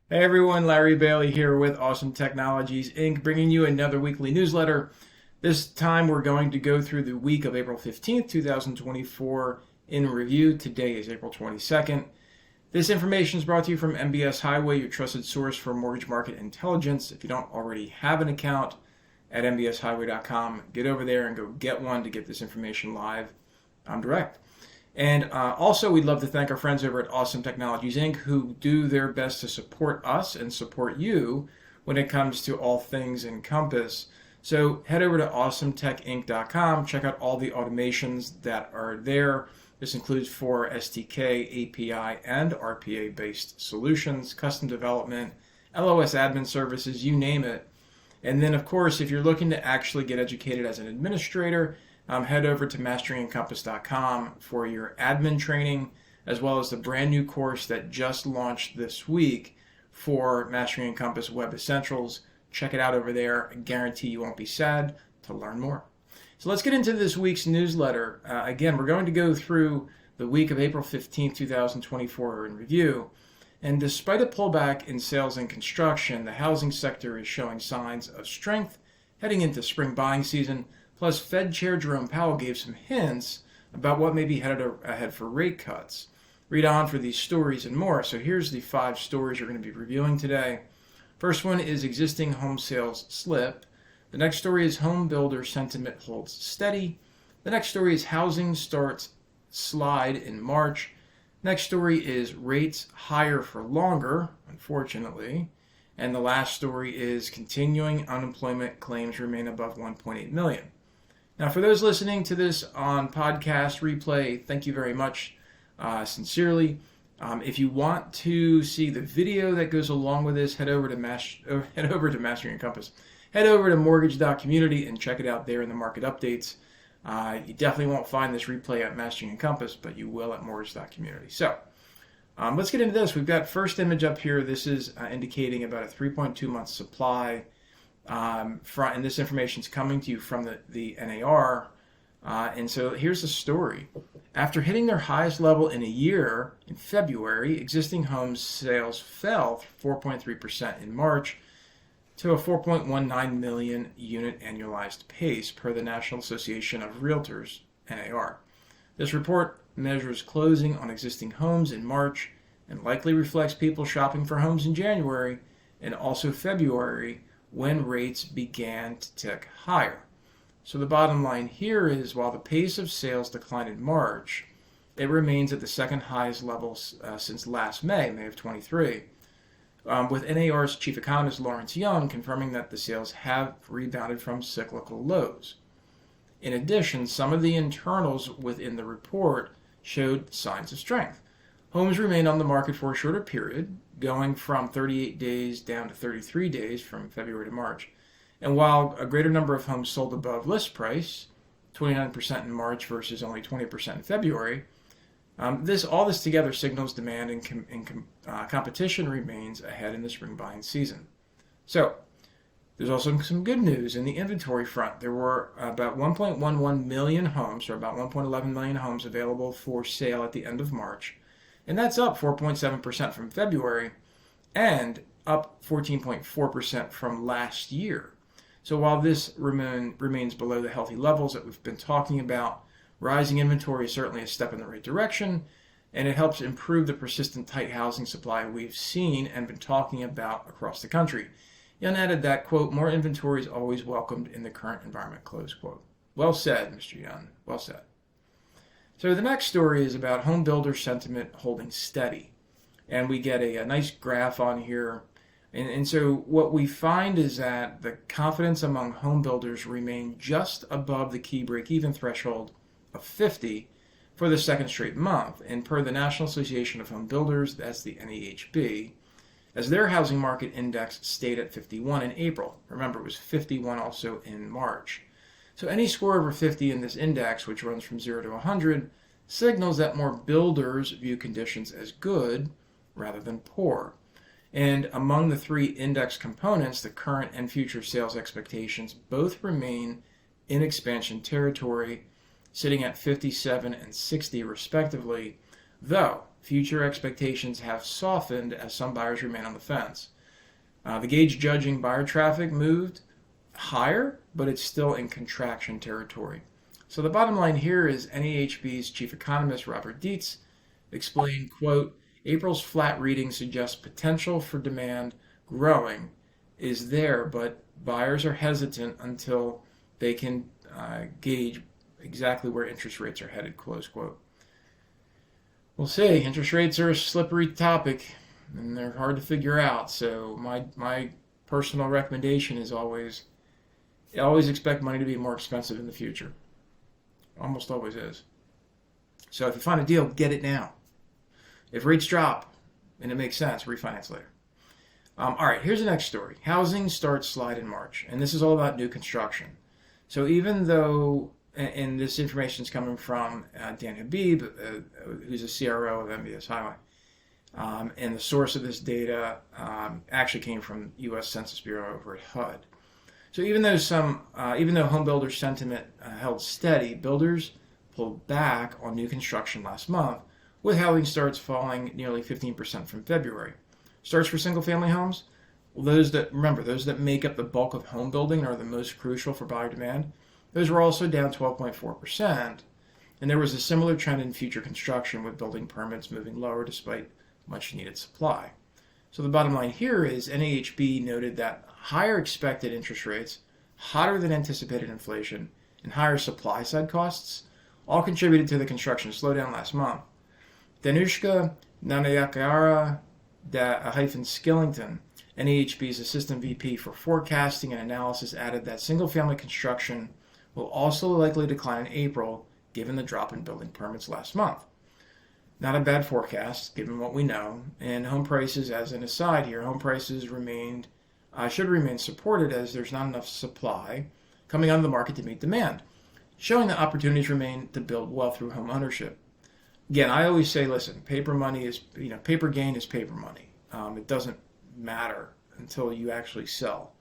Hey everyone, Larry Bailey here with Awesome Technologies Inc., bringing you another weekly newsletter. This time we're going to go through the week of April 15th, 2024 in review. Today is April 22nd. This information is brought to you from MBS Highway, your trusted source for mortgage market intelligence. If you don't already have an account at mbshighway.com, get over there and go get one to get this information live direct. And also, we'd love to thank our friends over at Awesome Technologies Inc., who do their best to support us and support you when it comes to all things Encompass. So head over to awesometechinc.com, check out all the automations that are there. This includes for SDK, API, and RPA-based solutions, custom development, LOS admin services, you name it. And then, of course, if you're looking to actually get educated as an administrator, head over to masteryencompass.com for your admin training, as well as the brand new course that just launched this week for Mastering Encompass Web Essentials. Check it out over there. I guarantee you won't be sad to learn more. So let's get into this week's newsletter. Again, we're going to go through the week of April 15th, 2024 in review. And despite a pullback in sales and construction, the housing sector is showing signs of strength heading into spring buying season. Plus, Fed Chair Jerome Powell gave some hints about what may be headed ahead for rate cuts. Read on for these stories and more. So here's the 5 stories you're going to be reviewing today. First one is existing home sales slip. The next story is home builder sentiment holds steady. The next story is housing starts slide in March. Next story is rates higher for longer, unfortunately. And the last story is continuing unemployment claims remain above 1.8 million. Now, for those listening to this on podcast replay, thank you very much, sincerely. If you want to see the video that goes along with this, head over to Mastering Encompass. Head over to mortgage.community and check it out there in the market updates. You definitely won't find this replay at Mastering Encompass, but you will at mortgage.community. So let's get into this. We've got first image up here. This is indicating about a 3.2 month supply. And this information is coming to you from the NAR. And so here's the story. After hitting their highest level in a year in February, existing home sales fell 4.3% in March to a 4.19 million unit annualized pace per the National Association of Realtors, NAR. This report measures closing on existing homes in March and likely reflects people shopping for homes in January and also February, when rates began to tick higher. So the bottom line here is, while the pace of sales declined in March, it remains at the second highest level since last May of 23, with NAR's chief economist Lawrence Young confirming that the sales have rebounded from cyclical lows. In addition, some of the internals within the report showed signs of strength. Homes remained on the market for a shorter period, going from 38 days down to 33 days from February to March. And while a greater number of homes sold above list price, 29% in March versus only 20% in February, all this together signals demand and competition remains ahead in the spring buying season. So there's also some good news in the inventory front. There were about 1.11 million homes, or about 1.11 million homes available for sale at the end of March. And that's up 4.7% from February and up 14.4% from last year. So while this remains below the healthy levels that we've been talking about, rising inventory is certainly a step in the right direction, and it helps improve the persistent tight housing supply we've seen and been talking about across the country. Young added that, quote, more inventory is always welcomed in the current environment, close quote. Well said, Mr. Young. Well said. So the next story is about home builder sentiment holding steady. And we get a nice graph on here. And so what we find is that the confidence among home builders remained just above the key break-even threshold of 50 for the second straight month. And per the National Association of Home Builders, that's the NAHB, as their housing market index stayed at 51 in April. Remember, it was 51 also in March. So any score over 50 in this index, which runs from 0 to 100, signals that more builders view conditions as good rather than poor. And among the 3 index components, the current and future sales expectations both remain in expansion territory, sitting at 57 and 60 respectively, though future expectations have softened as some buyers remain on the fence. The gauge judging buyer traffic moved higher, but it's still in contraction territory. So the bottom line here is NAHB's chief economist Robert Dietz explained, quote, April's flat reading suggests potential for demand growing is there, but buyers are hesitant until they can gauge exactly where interest rates are headed, close quote. We'll see. Interest rates are a slippery topic, and they're hard to figure out. So my personal recommendation is always expect money to be more expensive in the future. Almost always is. So if you find a deal, get it now. If rates drop and it makes sense, refinance later. All right, here's the next story. Housing starts slide in March, and this is all about new construction. So even though, and this information is coming from Dan Habib, who's a CRO of MBS Highway, and the source of this data actually came from U.S. Census Bureau over at HUD. So even though home builder sentiment held steady, builders pulled back on new construction last month, with housing starts falling nearly 15% from February. Starts for single-family homes, those that make up the bulk of home building and are the most crucial for buyer demand, those were also down 12.4%, and there was a similar trend in future construction with building permits moving lower despite much-needed supply. So the bottom line here is NAHB noted that higher expected interest rates, hotter than anticipated inflation, and higher supply-side costs all contributed to the construction slowdown last month. Danushka Nanayakara-Skillington, NAHB's Assistant VP for Forecasting and Analysis, added that single-family construction will also likely decline in April, given the drop in building permits last month. Not a bad forecast, given what we know. And home prices, as an aside here, home prices should remain supported as there's not enough supply coming onto the market to meet demand, showing that opportunities remain to build wealth through home ownership. Again, I always say, listen, paper gain is paper money. It doesn't matter until you actually sell.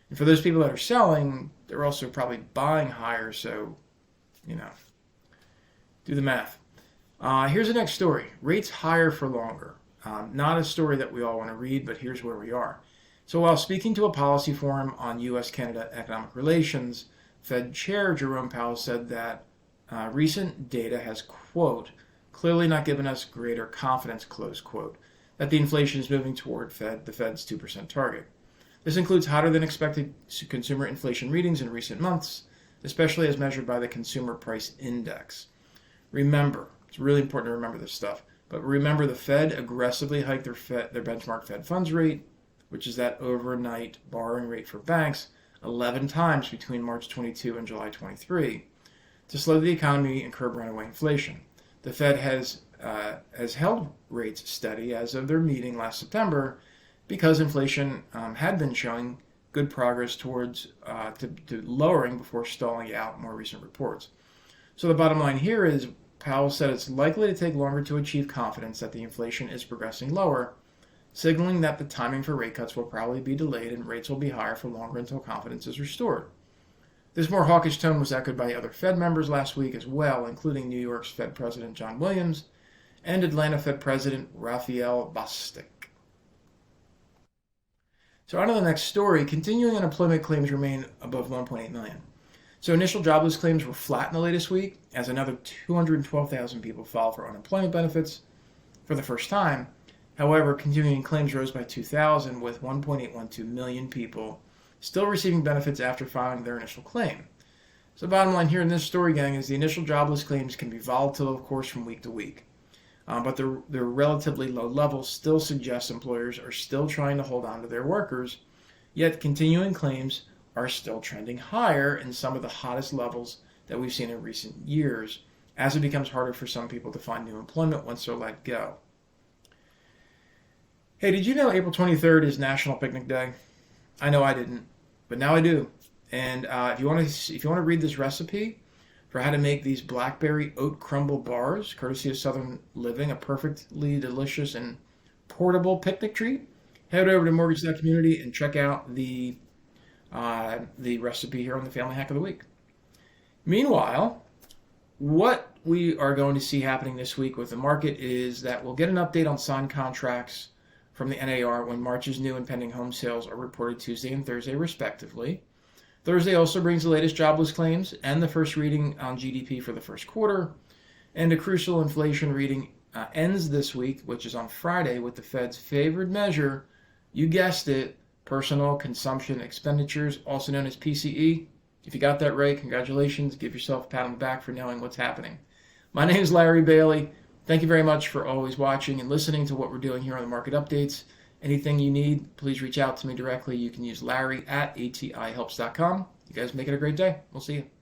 And for those people that are selling, they're also probably buying higher, so, do the math. Here's the next story. Rates higher for longer. Not a story that we all want to read, but here's where we are. So while speaking to a policy forum on U.S.-Canada economic relations, Fed Chair Jerome Powell said that recent data has, quote, clearly not given us greater confidence, close quote, that the inflation is moving toward the Fed's 2% target. This includes hotter than expected consumer inflation readings in recent months, especially as measured by the Consumer Price Index. Remember, it's really important to remember this stuff, but remember the Fed aggressively hiked their benchmark Fed funds rate, which is that overnight borrowing rate for banks, 11 times between March 22 and July 23, to slow the economy and curb runaway inflation. The Fed has held rates steady as of their meeting last September because inflation had been showing good progress towards to lowering before stalling out in more recent reports. So the bottom line here is Powell said it's likely to take longer to achieve confidence that the inflation is progressing lower, signaling that the timing for rate cuts will probably be delayed and rates will be higher for longer until confidence is restored. This more hawkish tone was echoed by other Fed members last week as well, including New York's Fed President John Williams and Atlanta Fed President Raphael Bostic. So on to the next story. Continuing unemployment claims remain above 1.8 million. So initial jobless claims were flat in the latest week as another 212,000 people filed for unemployment benefits for the first time. However, continuing claims rose by 2,000 with 1.812 million people still receiving benefits after filing their initial claim. So the bottom line here in this story, gang, is the initial jobless claims can be volatile, of course, from week to week. But their relatively low levels still suggest employers are still trying to hold on to their workers, yet continuing claims are still trending higher in some of the hottest levels that we've seen in recent years, as it becomes harder for some people to find new employment once they're let go. Hey, did you know April 23rd is National Picnic Day? I know I didn't, but now I do. And if you want to read this recipe for how to make these blackberry oat crumble bars, courtesy of Southern Living, a perfectly delicious and portable picnic treat, head over to mortgage.community and check out the recipe here on the Family Hack of the Week. Meanwhile, what we are going to see happening this week with the market is that we'll get an update on signed contracts from the NAR when March's new and pending home sales are reported Tuesday and Thursday, respectively. Thursday also brings the latest jobless claims and the first reading on GDP for the first quarter. And a crucial inflation reading ends this week, which is on Friday, with the Fed's favored measure, you guessed it, personal consumption expenditures, also known as PCE. If you got that right, congratulations. Give yourself a pat on the back for knowing what's happening. My name is Larry Bailey. Thank you very much for always watching and listening to what we're doing here on the Market Updates. Anything you need, please reach out to me directly. You can use Larry at atihelps.com. You guys make it a great day. We'll see you.